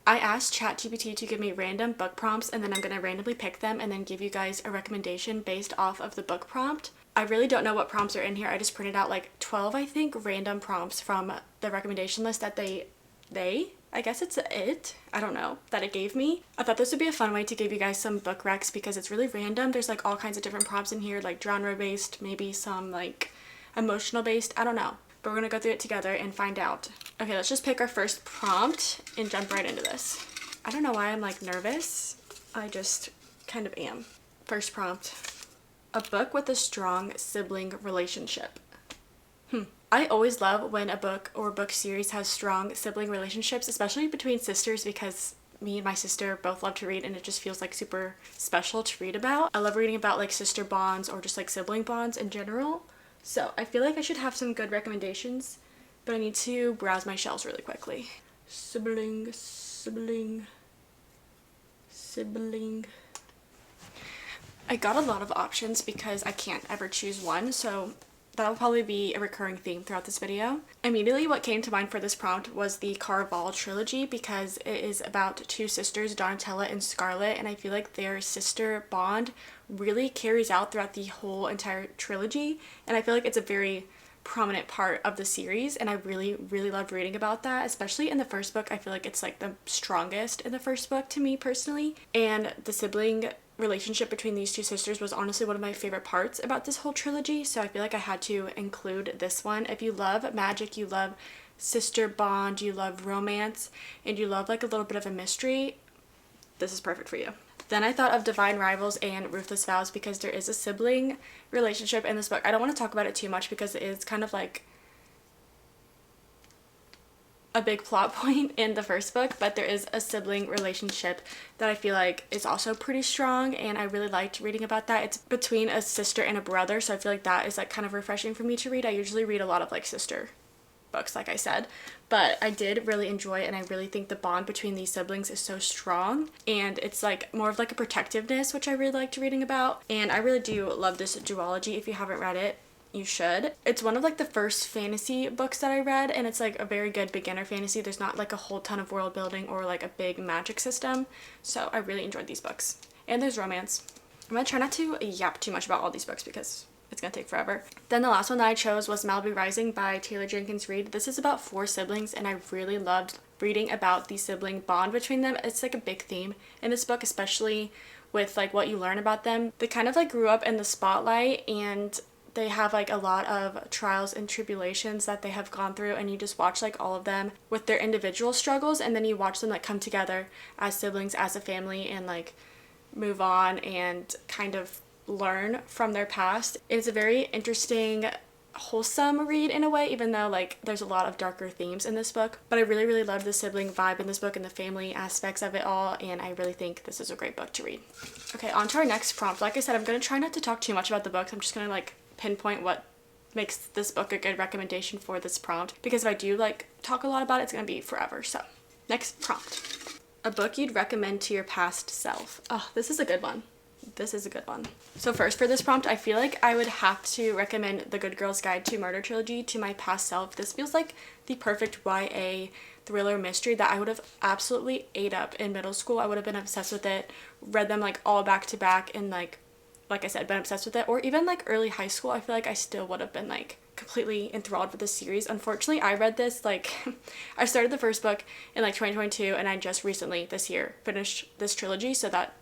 I asked ChatGPT to give me random book prompts, and then I'm going to randomly pick them and then give you guys a recommendation based off of the book prompt. I really don't know what prompts are in here. I just printed out like 12, I think, random prompts from the recommendation list that I guess it's it, I don't know, that it gave me. I thought this would be a fun way to give you guys some book recs because it's really random. There's like all kinds of different prompts in here, like genre based, maybe some like emotional based, I don't know. But we're gonna go through it together and find out. Okay, let's just pick our first prompt and jump right into this. I don't know why I'm like nervous. I just kind of am. First prompt. A book with a strong sibling relationship. I always love when a book or book series has strong sibling relationships, especially between sisters, because me and my sister both love to read and it just feels like super special to read about. I love reading about like sister bonds or just like sibling bonds in general. So I feel like I should have some good recommendations, but I need to browse my shelves really quickly. Sibling. I got a lot of options because I can't ever choose one, so that'll probably be a recurring theme throughout this video. Immediately what came to mind for this prompt was the Carval trilogy because it is about two sisters, Donatella and Scarlett, and I feel like their sister bond really carries out throughout the whole entire trilogy, and I feel like it's a very prominent part of the series, and I really loved reading about that, especially in the first book. I feel like it's like the strongest in the first book to me personally, and the sibling relationship between these two sisters was honestly one of my favorite parts about this whole trilogy, so I feel like I had to include this one. If you love magic, you love sister bond, you love romance, and you love like a little bit of a mystery, this is perfect for you. Then I thought of Divine Rivals and Ruthless Vows because there is a sibling relationship in this book. I don't want to talk about it too much because it is kind of like a big plot point in the first book, but there is a sibling relationship that I feel like is also pretty strong, and I really liked reading about that. It's between a sister and a brother, so I feel like that is like kind of refreshing for me to read. I usually read a lot of like sister books, like I said, but I did really enjoy it, and I really think the bond between these siblings is so strong, and it's like more of like a protectiveness, which I really liked reading about, and I really do love this duology. If you haven't read it, you should. It's one of like the first fantasy books that I read, and it's like a very good beginner fantasy. There's not like a whole ton of world building or like a big magic system, so I really enjoyed these books. And there's romance. I'm gonna try not to yap too much about all these books because it's gonna take forever. Then the last one that I chose was Malibu Rising by Taylor Jenkins Reid. This is about 4 siblings, and I really loved reading about the sibling bond between them. It's like a big theme in this book, especially with like what you learn about them. They kind of like grew up in the spotlight, and they have like a lot of trials and tribulations that they have gone through, and you just watch like all of them with their individual struggles, and then you watch them like come together as siblings, as a family, and like move on and kind of learn from their past. It's a very interesting, wholesome read in a way, even though like there's a lot of darker themes in this book, but I really love the sibling vibe in this book and the family aspects of it all, and I really think this is a great book to read. Okay, on to our next prompt. Like I said, I'm gonna try not to talk too much about the books. I'm just gonna like pinpoint what makes this book a good recommendation for this prompt, because if I do like talk a lot about it, it's gonna be forever. So next prompt. A book you'd recommend to your past self. Oh, this is a good one. This is a good one. So first, for this prompt, I feel like I would have to recommend The Good Girl's Guide to Murder Trilogy to my past self. This feels like the perfect YA thriller mystery that I would have absolutely ate up in middle school. I would have been obsessed with it, read them like all back to back, and like I said, been obsessed with it. Or even like early high school, I feel like I still would have been like completely enthralled with this series. Unfortunately, I read this like I started the first book in like 2022, and I just recently this year finished this trilogy, so that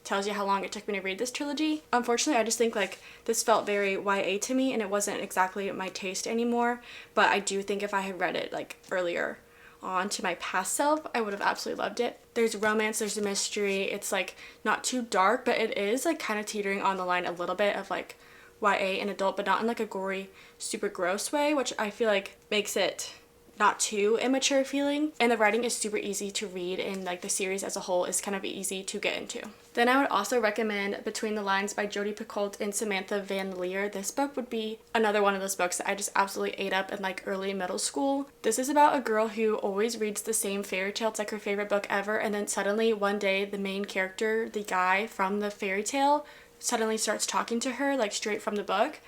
tells you how long it took me to read this trilogy. Unfortunately, I just think like this felt very YA to me, and it wasn't exactly my taste anymore, but I do think if I had read it like earlier on to my past self, I would have absolutely loved it. There's romance, there's a mystery, it's like not too dark, but it is like kind of teetering on the line a little bit of like YA and adult, but not in like a gory, super gross way, which I feel like makes it not too immature feeling, and the writing is super easy to read, and like the series as a whole is kind of easy to get into. Then I would also recommend Between the Lines by Jodi Picoult and Samantha Van Leer. This book would be another one of those books that I just absolutely ate up in like early middle school. This is about a girl who always reads the same fairy tale. It's like her favorite book ever, and then suddenly one day the main character, the guy from the fairy tale, suddenly starts talking to her like straight from the book.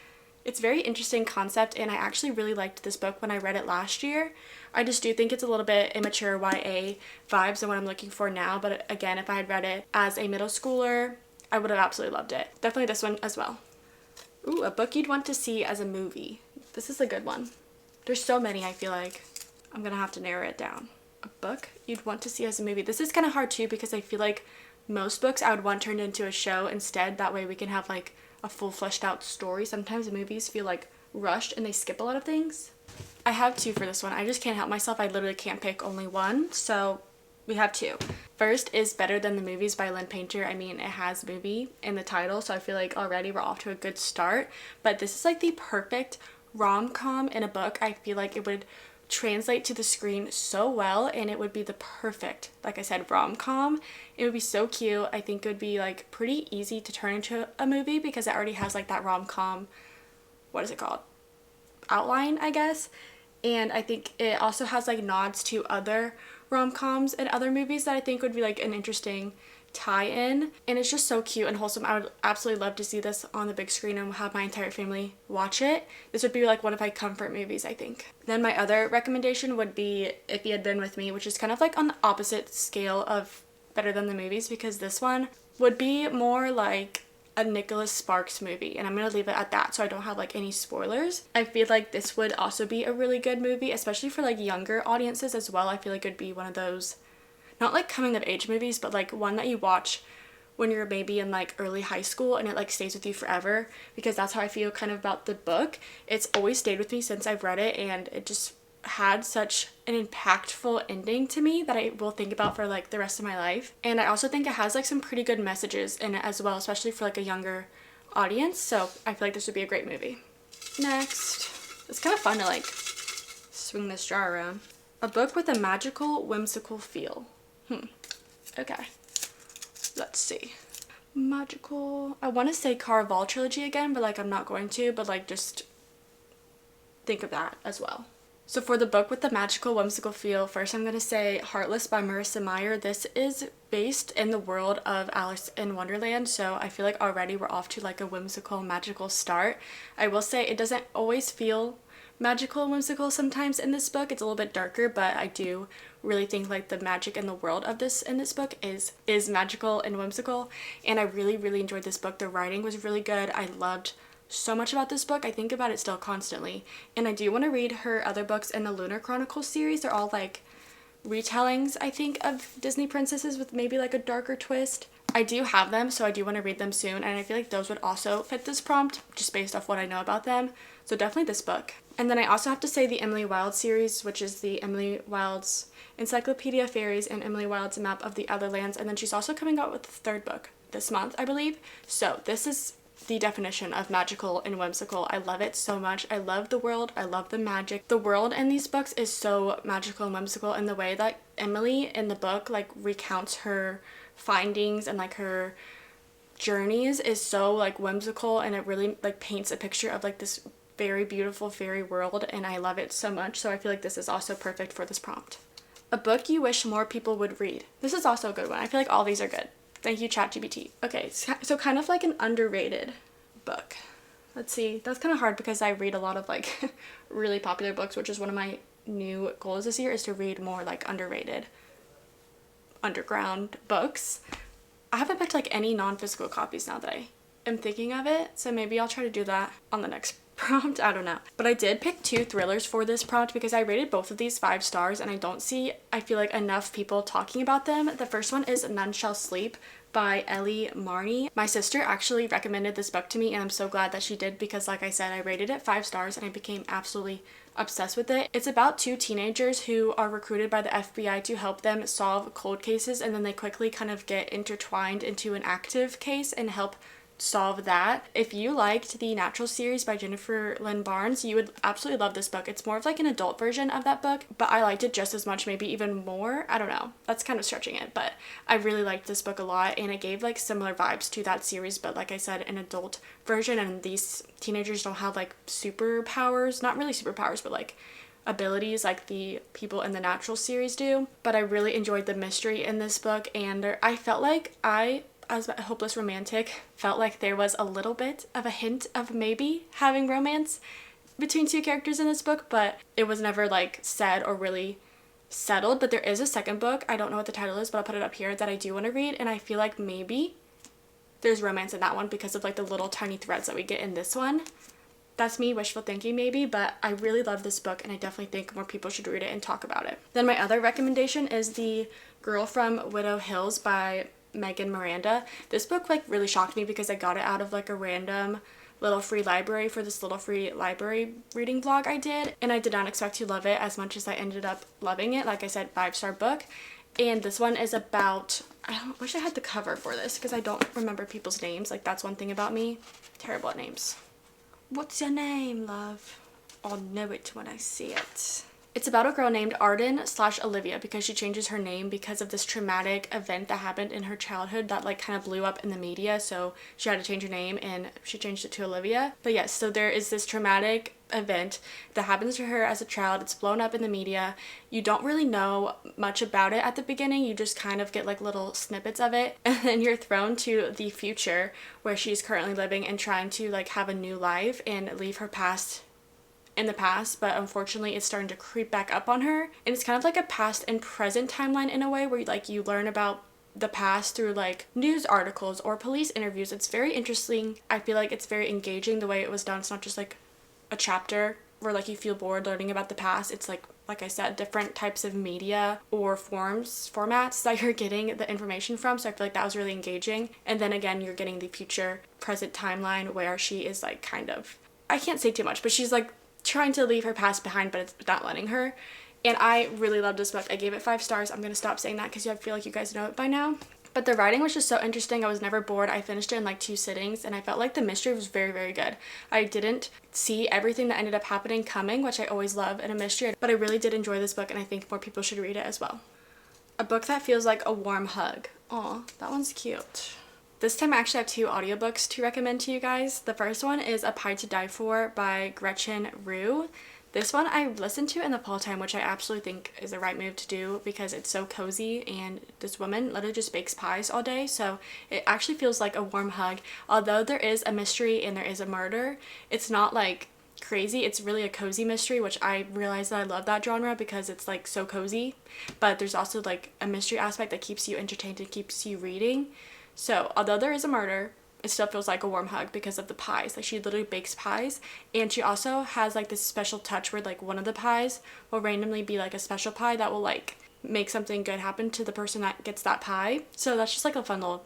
It's a very interesting concept, and I actually really liked this book when I read it last year, I just do think it's a little bit immature YA vibes than what I'm looking for now, but again, if I had read it as a middle schooler, I would have absolutely loved it. Definitely this one as well. Ooh, a book you'd want to see as a movie. This is a good one. There's so many, I feel like. I'm gonna have to narrow it down. A book you'd want to see as a movie. This is kind of hard too because I feel like most books I would want turned into a show instead. That way we can have like a full fleshed out story. Sometimes the movies feel like rushed and they skip a lot of things. I have two for this one. I just can't help myself. I literally can't pick only one. So we have two. First is Better Than the Movies by Lynn Painter. I mean, it has movie in the title, so I feel like already we're off to a good start. But this is like the perfect rom-com in a book. I feel like it would translate to the screen so well, and it would be the perfect, like I said, rom-com. It would be so cute. I think it would be like pretty easy to turn into a movie because it already has like that rom-com, what is it called, outline, I guess. And I think it also has like nods to other rom-coms and other movies that I think would be like an interesting tie-in, and it's just so cute and wholesome. I would absolutely love to see this on the big screen and have my entire family watch it. This would be like one of my comfort movies, I think. Then my other recommendation would be If You Had Been With Me, which is kind of like on the opposite scale of Better Than the Movies, because this one would be more like a Nicholas Sparks movie, and I'm gonna leave it at that so I don't have like any spoilers. I feel like this would also be a really good movie, especially for like younger audiences as well. I feel like it would be one of those, not like coming of age movies, but like one that you watch when you're maybe in like early high school and it like stays with you forever, because that's how I feel kind of about the book. It's always stayed with me since I've read it, and it just had such an impactful ending to me that I will think about for like the rest of my life. And I also think it has like some pretty good messages in it as well, especially for like a younger audience. So I feel like this would be a great movie. Next, it's kind of fun to like swing this jar around. A book with a magical, whimsical feel. Okay. Let's see. Magical. I want to say Caraval trilogy again, but like I'm not going to, but like just think of that as well. So for the book with the magical, whimsical feel, first I'm going to say Heartless by Marissa Meyer. This is based in the world of Alice in Wonderland, so I feel like already we're off to like a whimsical, magical start. I will say it doesn't always feel magical and whimsical sometimes in this book. It's a little bit darker, but I do really think like the magic in the world of this in this book is magical and whimsical, and I really enjoyed this book. The writing was really good. I loved so much about this book. I think about it still constantly, and I do want to read her other books in the Lunar Chronicles series. They're all like retellings, I think, of Disney princesses with maybe like a darker twist. I do have them, so I do want to read them soon, and I feel like those would also fit this prompt just based off what I know about them. So definitely this book. And then I also have to say the Emily Wilde series, which is the Emily Wilde's Encyclopedia of Fairies and Emily Wilde's Map of the Other Lands, and then she's also coming out with the third book this month, I believe. So this is the definition of magical and whimsical. I love it so much. I love the world. I love the magic. The world in these books is so magical and whimsical, and the way that Emily in the book like recounts her findings and like her journeys is so like whimsical, and it really like paints a picture of like this very beautiful fairy world, and I love it so much. So I feel like this is also perfect for this prompt. A book you wish more people would read. This is also a good one. I feel like all these are good. Thank you, ChatGPT. Okay, so kind of like an underrated book. Let's see. That's kind of hard because I read a lot of like really popular books, which is one of my new goals this year, is to read more like underrated, underground books. I haven't picked like any non-physical copies now that I am thinking of it, so maybe I'll try to do that on the next prompt. I don't know. But I did pick two thrillers for this prompt because I rated both of these 5 stars, and I don't see, I feel like, enough people talking about them. The first one is None Shall Sleep by Ellie Marney. My sister actually recommended this book to me, and I'm so glad that she did because, like I said, I rated it 5 stars and I became absolutely obsessed with it. It's about 2 teenagers who are recruited by the FBI to help them solve cold cases, and then they quickly kind of get intertwined into an active case and help solve that. If you liked the Natural series by Jennifer Lynn Barnes, you would absolutely love this book. It's more of like an adult version of that book, but I liked it just as much, maybe even more. I don't know, that's kind of stretching it, but I really liked this book a lot, and it gave like similar vibes to that series, but like I said, an adult version. And these teenagers don't have like superpowers, not really superpowers, but like abilities like the people in the Natural series do. But I really enjoyed the mystery in this book, and I felt like as a hopeless romantic, felt like there was a little bit of a hint of maybe having romance between two characters in this book, but it was never like said or really settled. But there is a second book, I don't know what the title is, but I'll put it up here, that I do want to read, and I feel like maybe there's romance in that one because of like the little tiny threads that we get in this one. That's me wishful thinking maybe, but I really love this book and I definitely think more people should read it and talk about it. Then my other recommendation is The Girl from Widow Hills by Megan Miranda. This book like really shocked me because I got it out of like a random little free library for this little free library reading vlog I did, and I did not expect to love it as much as I ended up loving it. Like I said, 5-star book. And this one is about, wish I had the cover for this because I don't remember people's names. Like that's one thing about me, terrible at names. What's your name, love? I'll know it when I see it. It's about a girl named Arden/Olivia because she changes her name because of this traumatic event that happened in her childhood that like kind of blew up in the media. So she had to change her name and she changed it to Olivia. But yes, so there is this traumatic event that happens to her as a child. It's blown up in the media. You don't really know much about it at the beginning. You just kind of get like little snippets of it. And then you're thrown to the future where she's currently living and trying to like have a new life and leave her past in the past, but unfortunately it's starting to creep back up on her. And it's kind of like a past and present timeline in a way where like you learn about the past through like news articles or police interviews. It's very interesting. I feel like it's very engaging the way it was done. It's not just like a chapter where like you feel bored learning about the past. It's like I said, different types of media or formats that you're getting the information from. So I feel like that was really engaging. And then again, you're getting the future present timeline where she is like kind of, I can't say too much, but she's like trying to leave her past behind, but it's not letting her. And I really loved this book. I gave it 5 stars. I'm gonna stop saying that because I feel like you guys know it by now. But the writing was just so interesting. I was never bored. I finished it in like 2 sittings and I felt like the mystery was very, very good. I didn't see everything that ended up happening coming, which I always love in a mystery, but I really did enjoy this book and I think more people should read it as well. A book that feels like a warm hug. Aw, that one's cute. This time I actually have 2 audiobooks to recommend to you guys. The first one is A Pie to Die For by Gretchen Rue. This one I listened to in the fall time, which I absolutely think is the right move to do because it's so cozy and this woman literally just bakes pies all day. So it actually feels like a warm hug. Although there is a mystery and there is a murder, it's not like crazy. It's really a cozy mystery, which I realize that I love that genre because it's like so cozy. But there's also like a mystery aspect that keeps you entertained and keeps you reading. So although there is a murder, it still feels like a warm hug because of the pies. Like she literally bakes pies, and she also has like this special touch where like one of the pies will randomly be like a special pie that will like make something good happen to the person that gets that pie. So that's just like a fun little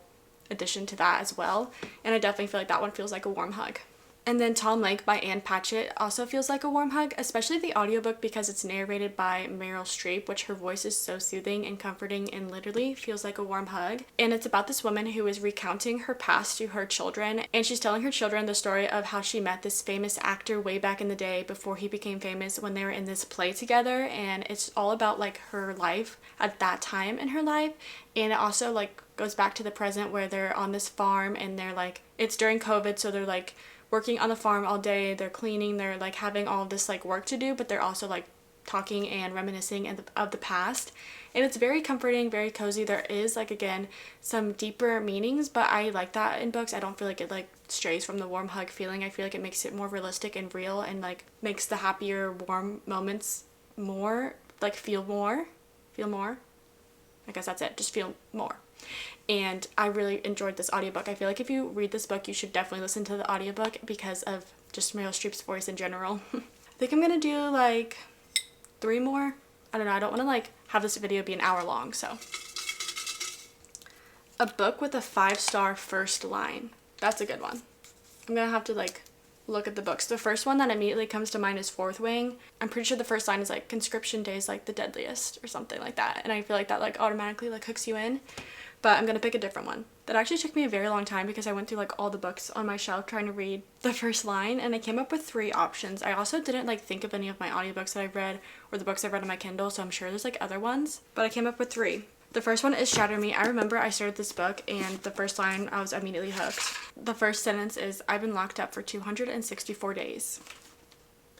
addition to that as well. And I definitely feel like that one feels like a warm hug. And then Tom Lake by Ann Patchett also feels like a warm hug, especially the audiobook because it's narrated by Meryl Streep, which her voice is so soothing and comforting and literally feels like a warm hug. And it's about this woman who is recounting her past to her children, and she's telling her children the story of how she met this famous actor way back in the day before he became famous when they were in this play together. And it's all about like her life at that time in her life. And it also like goes back to the present where they're on this farm and they're like, it's during COVID, so they're like working on the farm all day, they're cleaning, they're like having all of this like work to do, but they're also like talking and reminiscing of the past. And it's very comforting, very cozy. There is like, again, some deeper meanings, but I like that in books. I don't feel like it like strays from the warm hug feeling. I feel like it makes it more realistic and real and like makes the happier warm moments more like feel more. I guess that's it, just feel more. And I really enjoyed this audiobook. I feel like if you read this book, you should definitely listen to the audiobook because of just Meryl Streep's voice in general. I think I'm gonna do like 3 more. I don't know, I don't want to like have this video be an hour long, so. A book with a 5-star first line. That's a good one. I'm gonna have to like look at the books. The first one that immediately comes to mind is Fourth Wing. I'm pretty sure the first line is like conscription day is like the deadliest or something like that. And I feel like that like automatically like hooks you in. But I'm gonna pick a different one. That actually took me a very long time because I went through like all the books on my shelf trying to read the first line, and I came up with 3 options. I also didn't like think of any of my audiobooks that I've read or the books I've read on my Kindle, so I'm sure there's like other ones, but I came up with 3. The first one is Shatter Me. I remember I started this book and the first line I was immediately hooked. The first sentence is, I've been locked up for 264 days.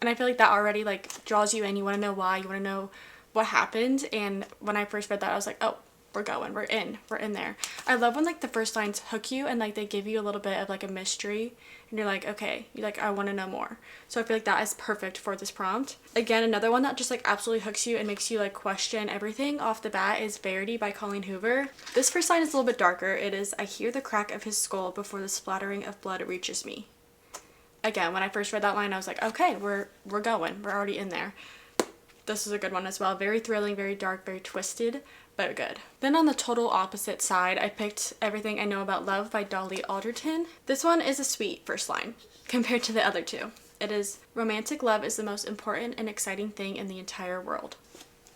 And I feel like that already like draws you in. You want to know why, you want to know what happened. And when I first read that, I was like, oh, we're going, we're in there. I love when like the first lines hook you and like they give you a little bit of like a mystery and you're like, okay, you like, I want to know more. So I feel like that is perfect for this prompt. Again, another one that just like absolutely hooks you and makes you like question everything off the bat is Verity by Colleen Hoover. This first line is a little bit darker. It is, I hear the crack of his skull before the splattering of blood reaches me. Again, when I first read that line, I was like, okay, we're going, we're already in there. This is a good one as well. Very thrilling, very dark, very twisted, but good. Then on the total opposite side, I picked Everything I Know About Love by Dolly Alderton. This one is a sweet first line compared to the other two. It is, romantic love is the most important and exciting thing in the entire world.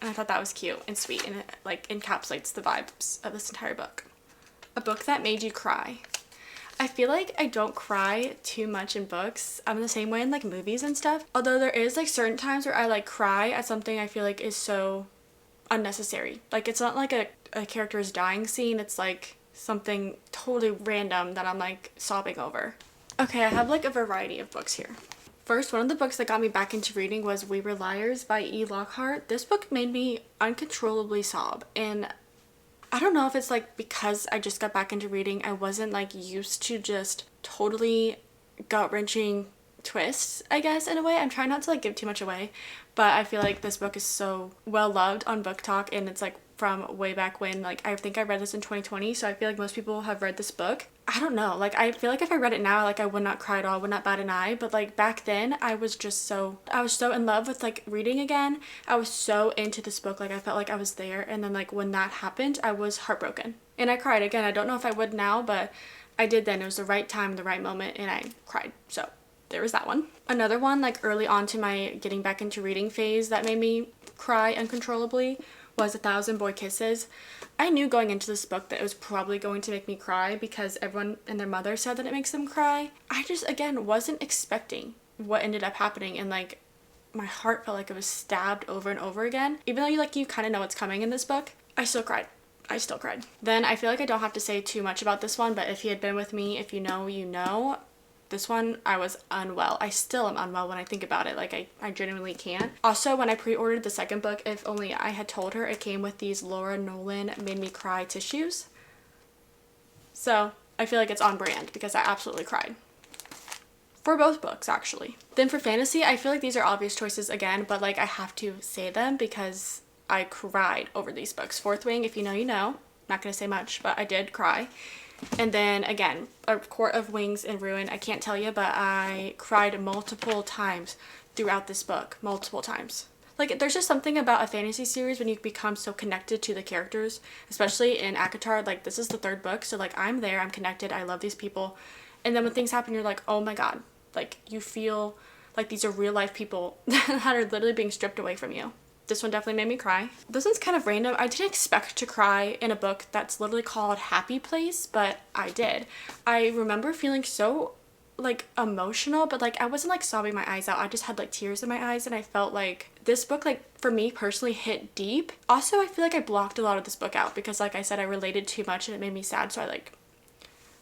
And I thought that was cute and sweet, and it like encapsulates the vibes of this entire book. A book that made you cry. I feel like I don't cry too much in books. I'm the same way in like movies and stuff. Although there is like certain times where I like cry at something I feel like is so unnecessary. Like it's not like a character's dying scene. It's like something totally random that I'm like sobbing over. Okay, I have like a variety of books here. First, one of the books that got me back into reading was We Were Liars by E. Lockhart. This book made me uncontrollably sob, and I don't know if it's like because I just got back into reading, I wasn't like used to just totally gut-wrenching twists, I guess, in a way. I'm trying not to like give too much away, but I feel like this book is so well loved on Book Talk, and it's like from way back when. Like I think I read this in 2020, so I feel like most people have read this book. I don't know, like I feel like if I read it now, like I would not cry at all, would not bat an eye, but like back then I was so in love with like reading again. I was so into this book, like I felt like I was there, and then like when that happened, I was heartbroken and I cried again. I don't know if I would now, but I did then. It was the right time, the right moment, and I cried. So there was that one. Another one like early on to my getting back into reading phase that made me cry uncontrollably was A Thousand Boy Kisses. I knew going into this book that it was probably going to make me cry because everyone and their mother said that it makes them cry. I just, again, wasn't expecting what ended up happening, and like my heart felt like it was stabbed over and over again. Even though you kind of know what's coming in this book, I still cried. Then I feel like I don't have to say too much about this one, but If He Had Been With Me, if you know, you know. This one, I was unwell. I still am unwell when I think about it. Like, I genuinely can't. Also, when I pre-ordered the second book, If Only I Had Told Her, it came with these Laura Nolan Made Me Cry tissues. So, I feel like it's on brand because I absolutely cried. For both books, actually. Then for fantasy, I feel like these are obvious choices again, but like I have to say them because I cried over these books. Fourth Wing, if you know, you know. Not gonna say much, but I did cry. And then again, A Court of Wings and Ruin. I can't tell you, but I cried multiple times throughout this book. Multiple times. Like, there's just something about a fantasy series when you become so connected to the characters, especially in ACOTAR. Like, this is the third book, so like I'm there, I'm connected, I love these people. And then when things happen, you're like, oh my god. Like, you feel like these are real life people that are literally being stripped away from you. This one definitely made me cry. This one's kind of random. I didn't expect to cry in a book that's literally called Happy Place, but I did. I remember feeling so like emotional, but like I wasn't like sobbing my eyes out. I just had like tears in my eyes, and I felt like this book, like for me personally, hit deep. Also, I feel like I blocked a lot of this book out because like I said, I related too much and it made me sad, so I like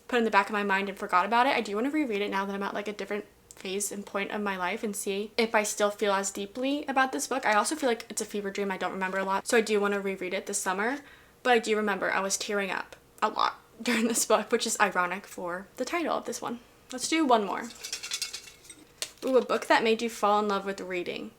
put it in the back of my mind and forgot about it. I do want to reread it now that I'm at like a different phase and point of my life and see if I still feel as deeply about this book. I also feel like it's a fever dream I don't remember a lot, so I do want to reread it this summer. But I do remember I was tearing up a lot during this book, which is ironic for the title of this one. Let's do one more. Ooh, a book that made you fall in love with reading.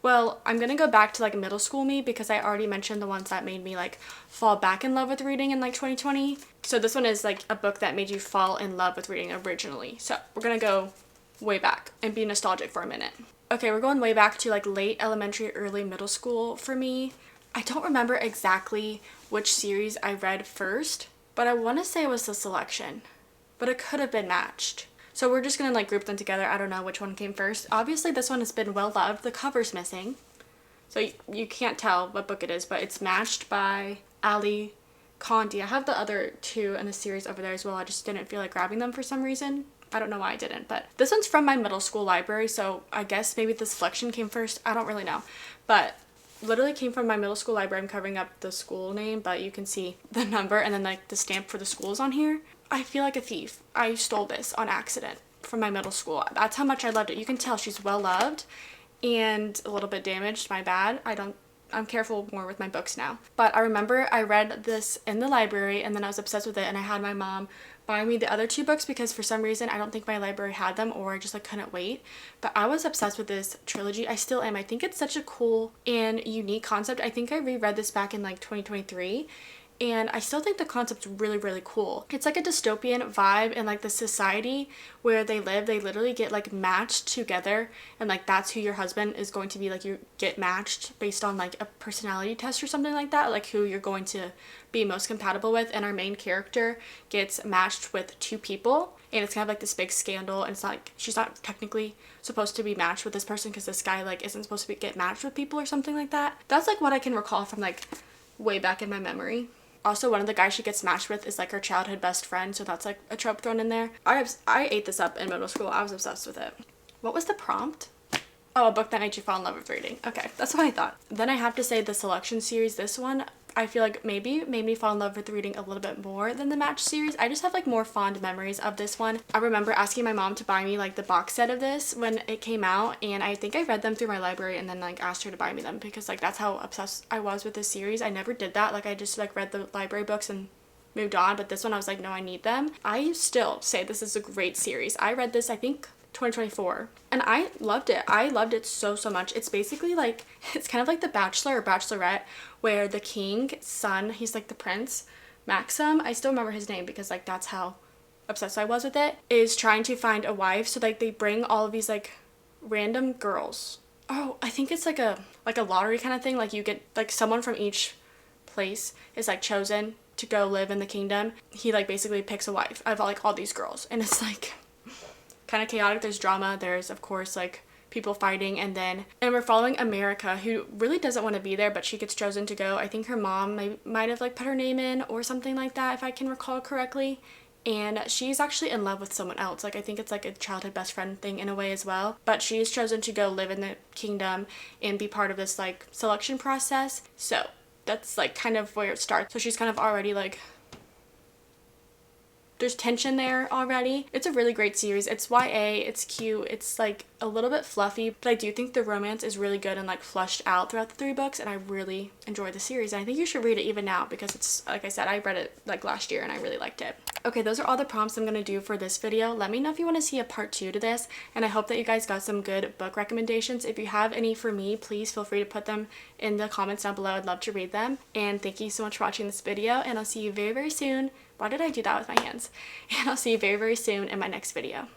Well, I'm gonna go back to like middle school me because I already mentioned the ones that made me like fall back in love with reading in like 2020. So this one is like a book that made you fall in love with reading originally. So we're gonna go way back and be nostalgic for a minute. Okay, we're going way back to like late elementary, early middle school for me. I don't remember exactly which series I read first, but I want to say it was The Selection, but it could have been Matched. So we're just gonna like group them together. I don't know which one came first. Obviously this one has been well loved. The cover's missing, so you can't tell what book it is, but it's Matched by Ali Condi. I have the other two in the series over there as well. I just didn't feel like grabbing them for some reason. I don't know why I didn't, but this one's from my middle school library, so I guess maybe The Selection came first. I don't really know, but literally came from my middle school library. I'm covering up the school name, but you can see the number and then like the stamp for the schools on here. I feel like a thief. I stole this on accident from my middle school. That's how much I loved it. You can tell she's well loved and a little bit damaged. My bad. I don't I'm careful more with my books now. But I remember I read this in the library and then I was obsessed with it, and I had my mom buy me the other 2 books because for some reason I don't think my library had them, or I just like couldn't wait. But I was obsessed with this trilogy. I still am. I think it's such a cool and unique concept. I think I reread this back in like 2023, and I still think the concept's really, really cool. It's like a dystopian vibe, and like the society where they live, they literally get like matched together, and like that's who your husband is going to be. Like you get matched based on like a personality test or something like that, like who you're going to be most compatible with. And our main character gets matched with 2 people, and it's kind of like this big scandal, and it's not like she's not technically supposed to be matched with this person because this guy like isn't supposed to get matched with people or something like that. That's like what I can recall from like way back in my memory. Also, one of the guys she gets matched with is like her childhood best friend, so that's like a trope thrown in there. I ate this up in middle school. I was obsessed with it. What was the prompt? Oh, a book that made you fall in love with reading. Okay, that's what I thought. Then I have to say the Selection series, this one, I feel like maybe made me fall in love with reading a little bit more than the Match series. I just have like more fond memories of this one. I remember asking my mom to buy me like the box set of this when it came out, and I think I read them through my library and then like asked her to buy me them because like that's how obsessed I was with this series. I never did that. Like I just like read the library books and moved on, but this one I was like, no, I need them. I still say this is a great series. I read this, I think 2024, and I loved it. I loved it so much. It's basically like, it's kind of like The Bachelor or Bachelorette, where the king's son, he's like the prince, Maxim, I still remember his name because like that's how obsessed I was with it, is trying to find a wife. So like they bring all of these like random girls. Oh, I think it's like a lottery kind of thing. Like you get like someone from each place is like chosen to go live in the kingdom. He like basically picks a wife out of like all these girls, and it's like kind of chaotic. There's drama, there's of course like people fighting, and we're following America, who really doesn't want to be there, but she gets chosen to go. I think her mom might have like put her name in or something like that, if I can recall correctly, and she's actually in love with someone else. Like I think it's like a childhood best friend thing in a way as well, but she's chosen to go live in the kingdom and be part of this like selection process. So that's like kind of where it starts. So she's kind of already like, there's tension there already. It's a really great series. It's YA, it's cute, it's like a little bit fluffy, but I do think the romance is really good and like flushed out throughout the 3 books, and I really enjoy the series, and I think you should read it even now because it's, like I said, I read it like last year and I really liked it. Okay, those are all the prompts I'm gonna do for this video. Let me know if you want to see a part 2 to this, and I hope that you guys got some good book recommendations. If you have any for me, please feel free to put them in the comments down below. I'd love to read them. And thank you so much for watching this video, and I'll see you very soon. Why did I do that with my hands? And I'll see you very soon in my next video.